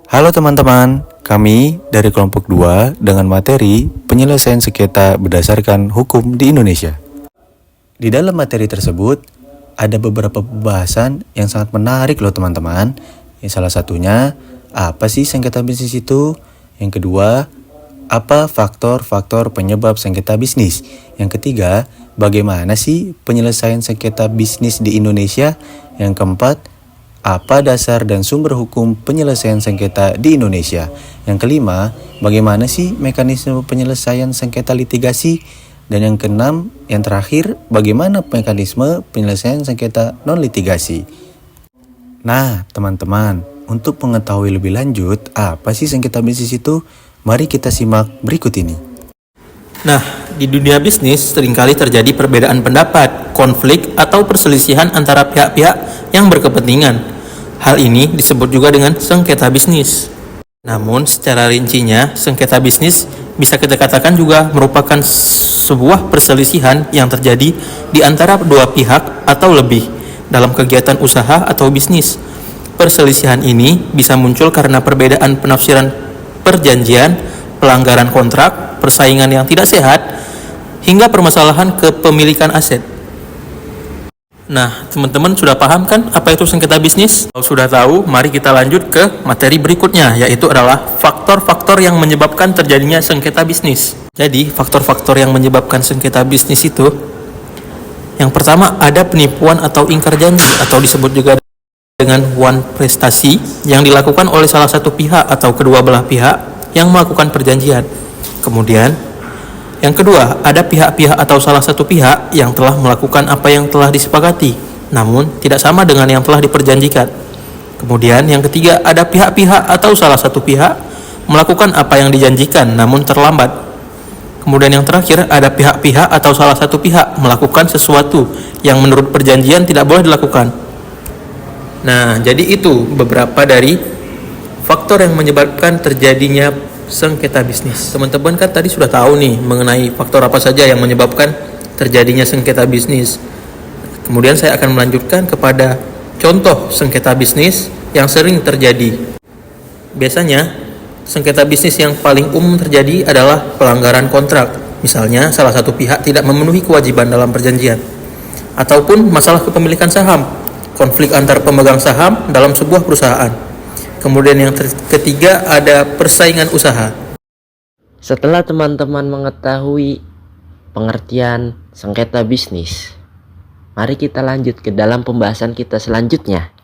Halo teman-teman, kami dari kelompok 2 dengan materi penyelesaian sengketa berdasarkan hukum di Indonesia. Di dalam materi tersebut, ada beberapa pembahasan yang sangat menarik loh teman-teman. Yang salah satunya, apa sih sengketa bisnis itu? Yang kedua, apa faktor-faktor penyebab sengketa bisnis? Yang ketiga, bagaimana sih penyelesaian sengketa bisnis di Indonesia? Yang keempat, apa dasar dan sumber hukum penyelesaian sengketa di Indonesia? Yang kelima, bagaimana sih mekanisme penyelesaian sengketa litigasi? Dan yang keenam, yang terakhir, bagaimana mekanisme penyelesaian sengketa non-litigasi? Nah, teman-teman, untuk mengetahui lebih lanjut, apa sih sengketa bisnis itu? Mari kita simak berikut ini. Nah, di dunia bisnis seringkali terjadi perbedaan pendapat, konflik, atau perselisihan antara pihak-pihak yang berkepentingan. Hal ini disebut juga dengan sengketa bisnis. Namun, secara rincinya, sengketa bisnis bisa kita katakan juga merupakan sebuah perselisihan yang terjadi di antara dua pihak atau lebih dalam kegiatan usaha atau bisnis. Perselisihan ini bisa muncul karena perbedaan penafsiran perjanjian, pelanggaran kontrak, persaingan yang tidak sehat, hingga permasalahan kepemilikan aset. Nah, teman-teman sudah paham kan apa itu sengketa bisnis? Kalau sudah tahu, mari kita lanjut ke materi berikutnya, yaitu adalah faktor-faktor yang menyebabkan terjadinya sengketa bisnis. Jadi, faktor-faktor yang menyebabkan sengketa bisnis itu, yang pertama ada penipuan atau ingkar janji, atau disebut juga dengan one prestasi yang dilakukan oleh salah satu pihak atau kedua belah pihak yang melakukan perjanjian. Kemudian, yang kedua, ada pihak-pihak atau salah satu pihak yang telah melakukan apa yang telah disepakati, namun tidak sama dengan yang telah diperjanjikan. Kemudian, yang ketiga, ada pihak-pihak atau salah satu pihak melakukan apa yang dijanjikan, namun terlambat. Kemudian yang terakhir, ada pihak-pihak atau salah satu pihak melakukan sesuatu yang menurut perjanjian tidak boleh dilakukan. Nah, jadi itu beberapa dari faktor yang menyebabkan terjadinya sengketa bisnis. Teman-teman kan tadi sudah tahu nih mengenai faktor apa saja yang menyebabkan terjadinya sengketa bisnis. Kemudian saya akan melanjutkan kepada contoh sengketa bisnis yang sering terjadi. Biasanya sengketa bisnis yang paling umum terjadi adalah pelanggaran kontrak. Misalnya salah satu pihak tidak memenuhi kewajiban dalam perjanjian, ataupun masalah kepemilikan saham, konflik antar pemegang saham dalam sebuah perusahaan. Kemudian yang ketiga ada persaingan usaha. Setelah teman-teman mengetahui pengertian sengketa bisnis, mari kita lanjut ke dalam pembahasan kita selanjutnya,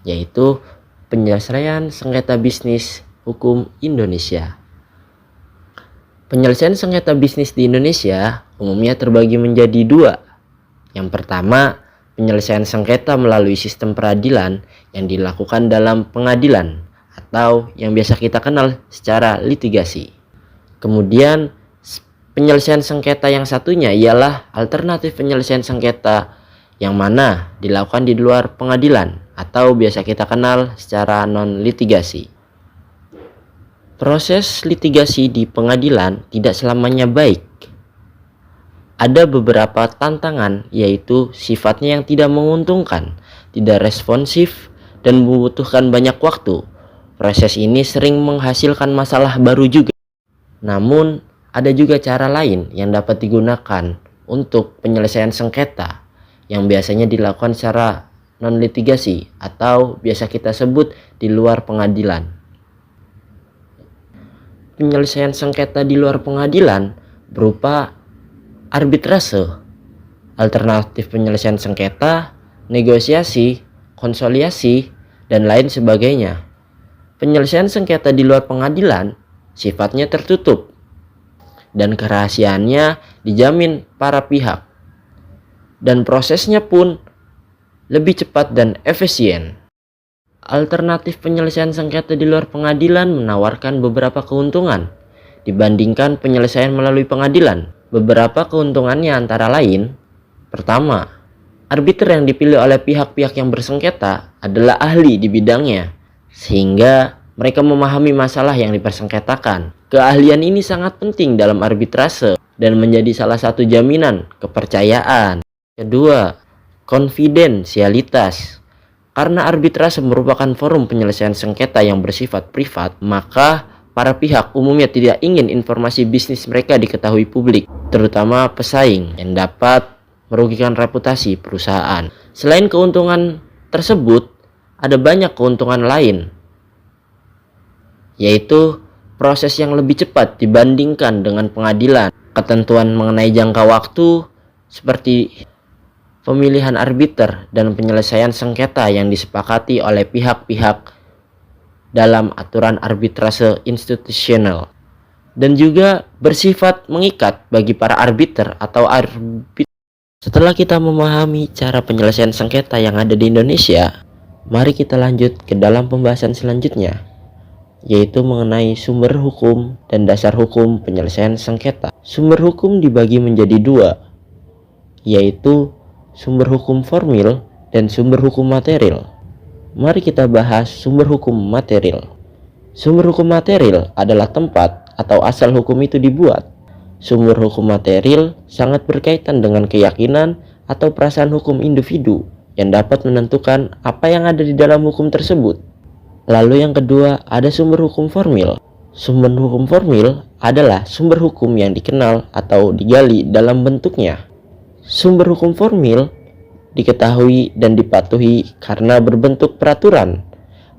yaitu penyelesaian sengketa bisnis hukum Indonesia. Penyelesaian sengketa bisnis di Indonesia umumnya terbagi menjadi dua. Yang pertama, penyelesaian sengketa melalui sistem peradilan yang dilakukan dalam pengadilan atau yang biasa kita kenal secara litigasi. Kemudian penyelesaian sengketa yang satunya ialah alternatif penyelesaian sengketa yang mana dilakukan di luar pengadilan atau biasa kita kenal secara non-litigasi. Proses litigasi di pengadilan tidak selamanya baik. Ada beberapa tantangan, yaitu sifatnya yang tidak menguntungkan, tidak responsif, dan membutuhkan banyak waktu. Proses ini sering menghasilkan masalah baru juga. Namun, ada juga cara lain yang dapat digunakan untuk penyelesaian sengketa yang biasanya dilakukan secara non-litigasi atau biasa kita sebut di luar pengadilan. Penyelesaian sengketa di luar pengadilan berupa arbitrase, alternatif penyelesaian sengketa, negosiasi, konsiliasi, dan lain sebagainya. Penyelesaian sengketa di luar pengadilan sifatnya tertutup dan kerahasiaannya dijamin para pihak, dan prosesnya pun lebih cepat dan efisien. Alternatif penyelesaian sengketa di luar pengadilan menawarkan beberapa keuntungan dibandingkan penyelesaian melalui pengadilan. Beberapa keuntungannya antara lain, pertama, arbiter yang dipilih oleh pihak-pihak yang bersengketa adalah ahli di bidangnya, sehingga mereka memahami masalah yang dipersengketakan. Keahlian ini sangat penting dalam arbitrase dan menjadi salah satu jaminan kepercayaan. Kedua, konfidensialitas. Karena arbitrase merupakan forum penyelesaian sengketa yang bersifat privat, maka para pihak umumnya tidak ingin informasi bisnis mereka diketahui publik, terutama pesaing yang dapat merugikan reputasi perusahaan. Selain keuntungan tersebut, ada banyak keuntungan lain, yaitu proses yang lebih cepat dibandingkan dengan pengadilan, ketentuan mengenai jangka waktu seperti pemilihan arbiter dan penyelesaian sengketa yang disepakati oleh pihak-pihak dalam aturan arbitrase institusional, dan juga bersifat mengikat bagi para arbiter atau arbiter. Setelah kita memahami cara penyelesaian sengketa yang ada di Indonesia, mari kita lanjut ke dalam pembahasan selanjutnya, yaitu mengenai sumber hukum dan dasar hukum penyelesaian sengketa. Sumber hukum dibagi menjadi dua, yaitu sumber hukum formil dan sumber hukum material. Mari kita bahas sumber hukum material. Sumber hukum material adalah tempat atau asal hukum itu dibuat. Sumber hukum material sangat berkaitan dengan keyakinan atau perasaan hukum individu yang dapat menentukan apa yang ada di dalam hukum tersebut. Lalu yang kedua, ada sumber hukum formil. Sumber hukum formil adalah sumber hukum yang dikenal atau digali dalam bentuknya. Sumber hukum formil diketahui dan dipatuhi karena berbentuk peraturan,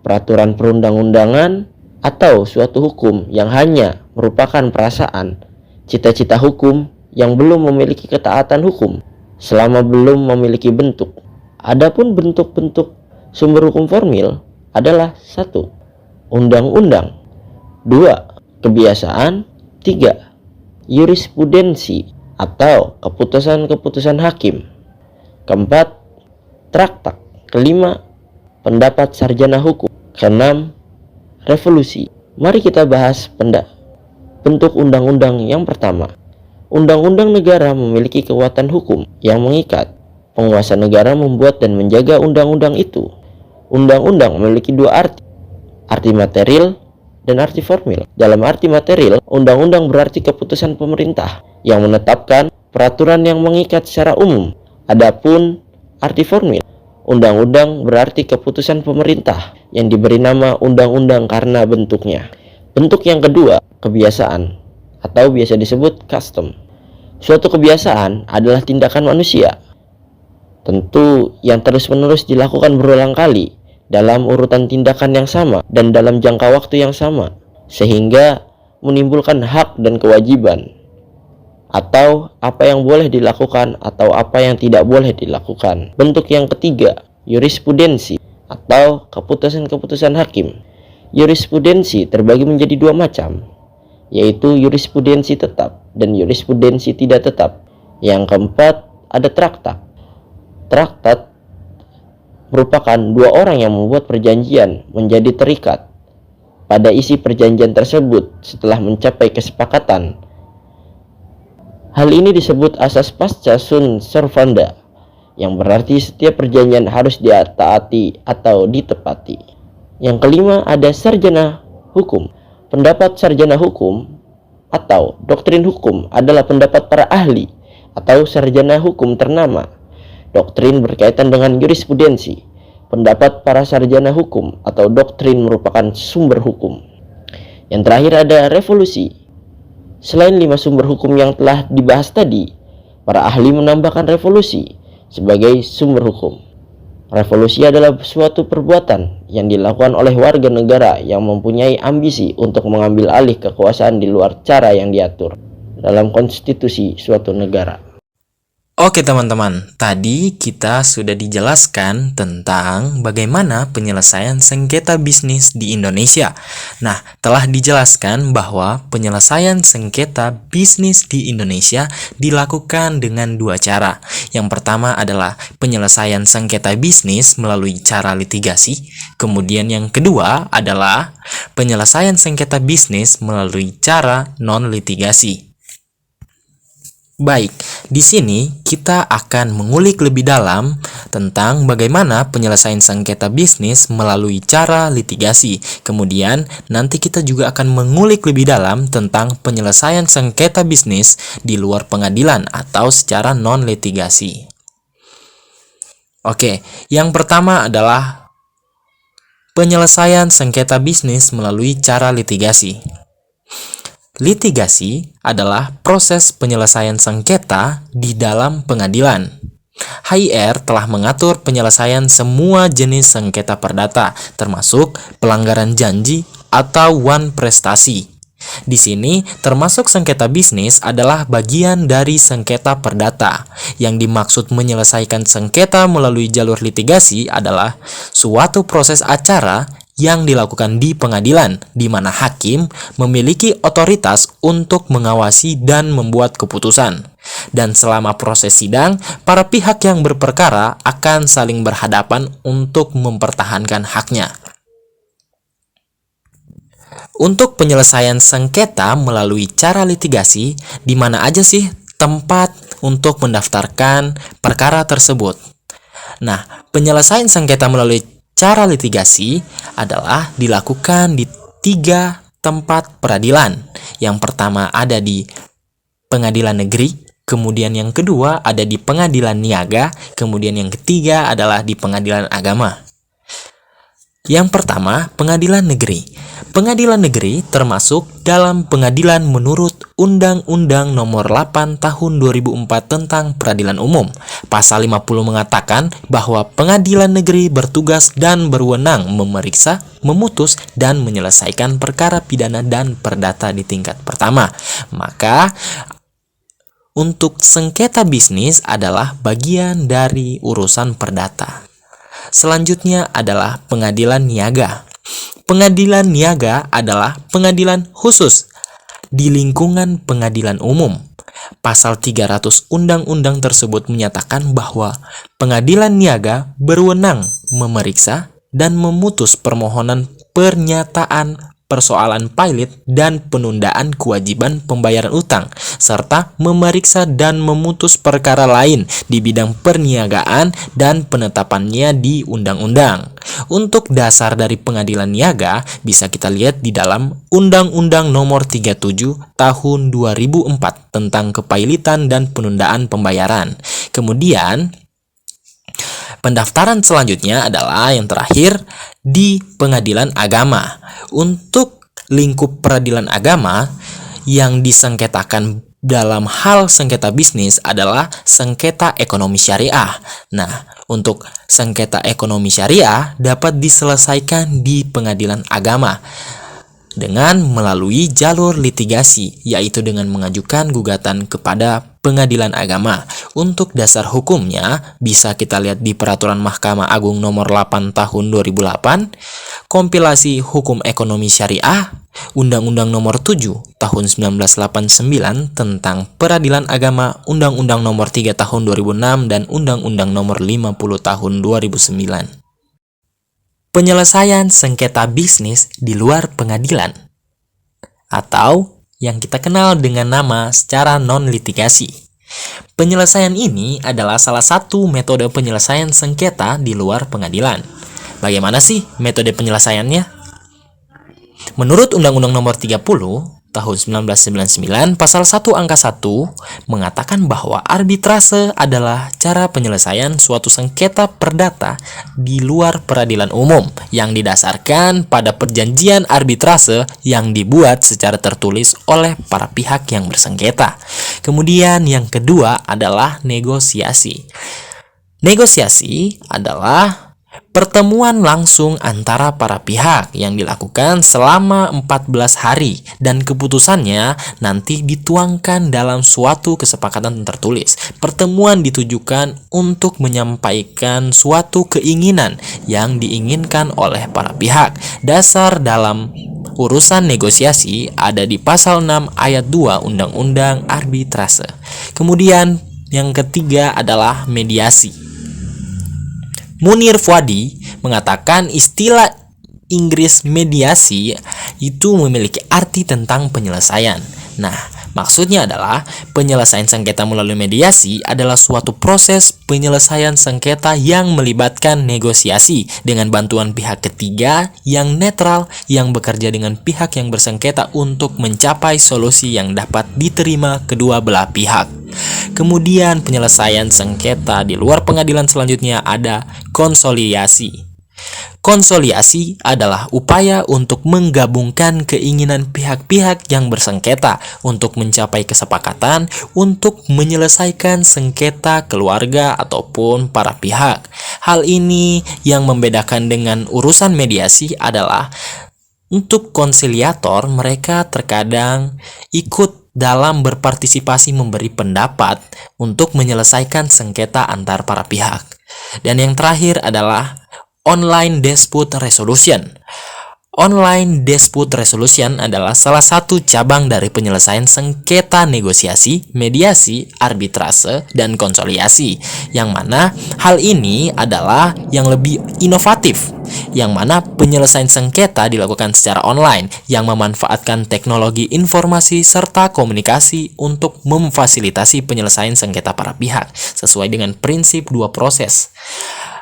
peraturan perundang-undangan, atau suatu hukum yang hanya merupakan perasaan, cita-cita hukum yang belum memiliki ketaatan hukum selama belum memiliki bentuk. Adapun bentuk-bentuk sumber hukum formil adalah 1. Undang-undang, 2. Kebiasaan, 3. Jurisprudensi atau keputusan-keputusan hakim, 4. Traktat, 5. Pendapat sarjana hukum, 6. Revolusi. Mari kita bahas bentuk undang-undang yang pertama. Undang-undang negara memiliki kekuatan hukum yang mengikat. Penguasa negara membuat dan menjaga undang-undang itu. Undang-undang memiliki dua arti material dan arti formil. Dalam arti material, undang-undang berarti keputusan pemerintah yang menetapkan peraturan yang mengikat secara umum. Adapun arti formil, undang-undang berarti keputusan pemerintah yang diberi nama undang-undang karena bentuknya. Bentuk yang kedua, kebiasaan atau biasa disebut custom. Suatu kebiasaan adalah tindakan manusia, tentu yang terus-menerus dilakukan berulang kali dalam urutan tindakan yang sama dan dalam jangka waktu yang sama, sehingga menimbulkan hak dan kewajiban, atau apa yang boleh dilakukan atau apa yang tidak boleh dilakukan. Bentuk yang ketiga, jurisprudensi atau keputusan-keputusan hakim. Jurisprudensi terbagi menjadi dua macam, yaitu jurisprudensi tetap dan jurisprudensi tidak tetap. Yang keempat, ada traktat. Traktat merupakan dua orang yang membuat perjanjian menjadi terikat pada isi perjanjian tersebut setelah mencapai kesepakatan. Hal ini disebut asas pasca sunt servanda, yang berarti setiap perjanjian harus ditaati atau ditepati. Yang kelima, ada sarjana hukum. Pendapat sarjana hukum atau doktrin hukum adalah pendapat para ahli atau sarjana hukum ternama. Doktrin berkaitan dengan jurisprudensi. Pendapat para sarjana hukum atau doktrin merupakan sumber hukum. Yang terakhir ada revolusi. Selain 5 sumber hukum yang telah dibahas tadi, para ahli menambahkan revolusi sebagai sumber hukum. Revolusi adalah suatu perbuatan yang dilakukan oleh warga negara yang mempunyai ambisi untuk mengambil alih kekuasaan di luar cara yang diatur dalam konstitusi suatu negara. Oke teman-teman, tadi kita sudah dijelaskan tentang bagaimana penyelesaian sengketa bisnis di Indonesia. Nah, telah dijelaskan bahwa penyelesaian sengketa bisnis di Indonesia dilakukan dengan dua cara. Yang pertama adalah penyelesaian sengketa bisnis melalui cara litigasi. Kemudian yang kedua adalah penyelesaian sengketa bisnis melalui cara non-litigasi. Baik, di sini kita akan mengulik lebih dalam tentang bagaimana penyelesaian sengketa bisnis melalui cara litigasi. Kemudian, nanti kita juga akan mengulik lebih dalam tentang penyelesaian sengketa bisnis di luar pengadilan atau secara non-litigasi. Oke, yang pertama adalah Penyelesaian sengketa bisnis melalui cara litigasi. Litigasi adalah proses penyelesaian sengketa di dalam pengadilan. HIR telah mengatur penyelesaian semua jenis sengketa perdata, termasuk pelanggaran janji atau wan prestasi. Di sini, termasuk sengketa bisnis adalah bagian dari sengketa perdata. Yang dimaksud menyelesaikan sengketa melalui jalur litigasi adalah suatu proses acara yang dilakukan di pengadilan, di mana hakim memiliki otoritas untuk mengawasi dan membuat keputusan. Dan selama proses sidang, para pihak yang berperkara akan saling berhadapan untuk mempertahankan haknya. Untuk penyelesaian sengketa melalui cara litigasi, di mana aja sih tempat untuk mendaftarkan perkara tersebut? Nah, penyelesaian sengketa melalui cara litigasi adalah dilakukan di 3 tempat peradilan. Yang pertama ada di pengadilan negeri, kemudian yang kedua ada di pengadilan niaga, kemudian yang ketiga adalah di pengadilan agama. Yang pertama, pengadilan negeri. Pengadilan negeri termasuk dalam pengadilan menurut Undang-Undang Nomor 8 Tahun 2004 tentang Peradilan Umum. Pasal 50 mengatakan bahwa pengadilan negeri bertugas dan berwenang memeriksa, memutus, dan menyelesaikan perkara pidana dan perdata di tingkat pertama. Maka, untuk sengketa bisnis adalah bagian dari urusan perdata. Selanjutnya adalah pengadilan niaga. Pengadilan niaga adalah pengadilan khusus di lingkungan pengadilan umum. Pasal 300 undang-undang tersebut menyatakan bahwa pengadilan niaga berwenang memeriksa dan memutus permohonan pernyataan persoalan pilot dan penundaan kewajiban pembayaran utang, serta memeriksa dan memutus perkara lain di bidang perniagaan dan penetapannya di undang-undang. Untuk dasar dari pengadilan niaga bisa kita lihat di dalam Undang-Undang Nomor 37 Tahun 2004 tentang kepailitan dan penundaan pembayaran. Kemudian, pendaftaran selanjutnya adalah yang terakhir di pengadilan agama. Untuk lingkup peradilan agama yang disengketakan dalam hal sengketa bisnis adalah sengketa ekonomi syariah. Nah, untuk sengketa ekonomi syariah dapat diselesaikan di pengadilan agama dengan melalui jalur litigasi, yaitu dengan mengajukan gugatan kepada pengadilan agama. Untuk dasar hukumnya bisa kita lihat di Peraturan Mahkamah Agung Nomor 8 Tahun 2008, kompilasi hukum ekonomi syariah, Undang-Undang Nomor 7 Tahun 1989 tentang peradilan agama, Undang-Undang Nomor 3 Tahun 2006 dan Undang-Undang Nomor 50 Tahun 2009. Penyelesaian sengketa bisnis di luar pengadilan, atau yang kita kenal dengan nama secara non-litigasi. Penyelesaian ini adalah salah satu metode penyelesaian sengketa di luar pengadilan. Bagaimana sih metode penyelesaiannya? Menurut Undang-Undang Nomor 30 Tahun 1999 Pasal 1 Angka 1 mengatakan bahwa arbitrase adalah cara penyelesaian suatu sengketa perdata di luar peradilan umum yang didasarkan pada perjanjian arbitrase yang dibuat secara tertulis oleh para pihak yang bersengketa. Kemudian yang kedua adalah negosiasi. Negosiasi adalah pertemuan langsung antara para pihak yang dilakukan selama 14 hari dan keputusannya nanti dituangkan dalam suatu kesepakatan tertulis. Pertemuan ditujukan untuk menyampaikan suatu keinginan yang diinginkan oleh para pihak. Dasar dalam urusan negosiasi ada di pasal 6 ayat 2 Undang-Undang Arbitrase. Kemudian yang ketiga adalah mediasi. Munir Fuadi mengatakan istilah Inggris mediasi itu memiliki arti tentang penyelesaian. Nah, maksudnya adalah penyelesaian sengketa melalui mediasi adalah suatu proses penyelesaian sengketa yang melibatkan negosiasi dengan bantuan pihak ketiga yang netral yang bekerja dengan pihak yang bersengketa untuk mencapai solusi yang dapat diterima kedua belah pihak. Kemudian penyelesaian sengketa di luar pengadilan selanjutnya ada konsiliasi. Konsoliasi adalah upaya untuk menggabungkan keinginan pihak-pihak yang bersengketa untuk mencapai kesepakatan untuk menyelesaikan sengketa keluarga ataupun para pihak. Hal ini yang membedakan dengan urusan mediasi adalah untuk konsiliator, mereka terkadang ikut dalam berpartisipasi memberi pendapat untuk menyelesaikan sengketa antar para pihak. Dan yang terakhir adalah online dispute resolution. Online dispute resolution adalah salah satu cabang dari penyelesaian sengketa negosiasi, mediasi, arbitrase, dan konsiliasi, yang mana hal ini adalah yang lebih inovatif, yang mana penyelesaian sengketa dilakukan secara online yang memanfaatkan teknologi informasi serta komunikasi untuk memfasilitasi penyelesaian sengketa para pihak sesuai dengan prinsip dua proses.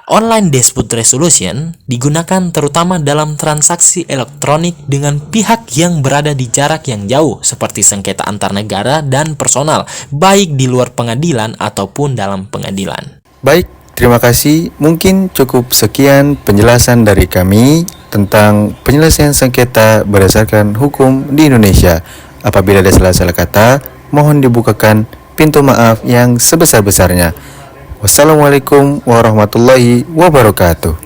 Online dispute resolution digunakan terutama dalam transaksi elektronik dengan pihak yang berada di jarak yang jauh seperti sengketa antar negara dan personal, baik di luar pengadilan ataupun dalam pengadilan. Baik, terima kasih. Mungkin cukup sekian penjelasan dari kami tentang penyelesaian sengketa berdasarkan hukum di Indonesia. Apabila ada salah-salah kata, mohon dibukakan pintu maaf yang sebesar-besarnya. Wassalamualaikum warahmatullahi wabarakatuh.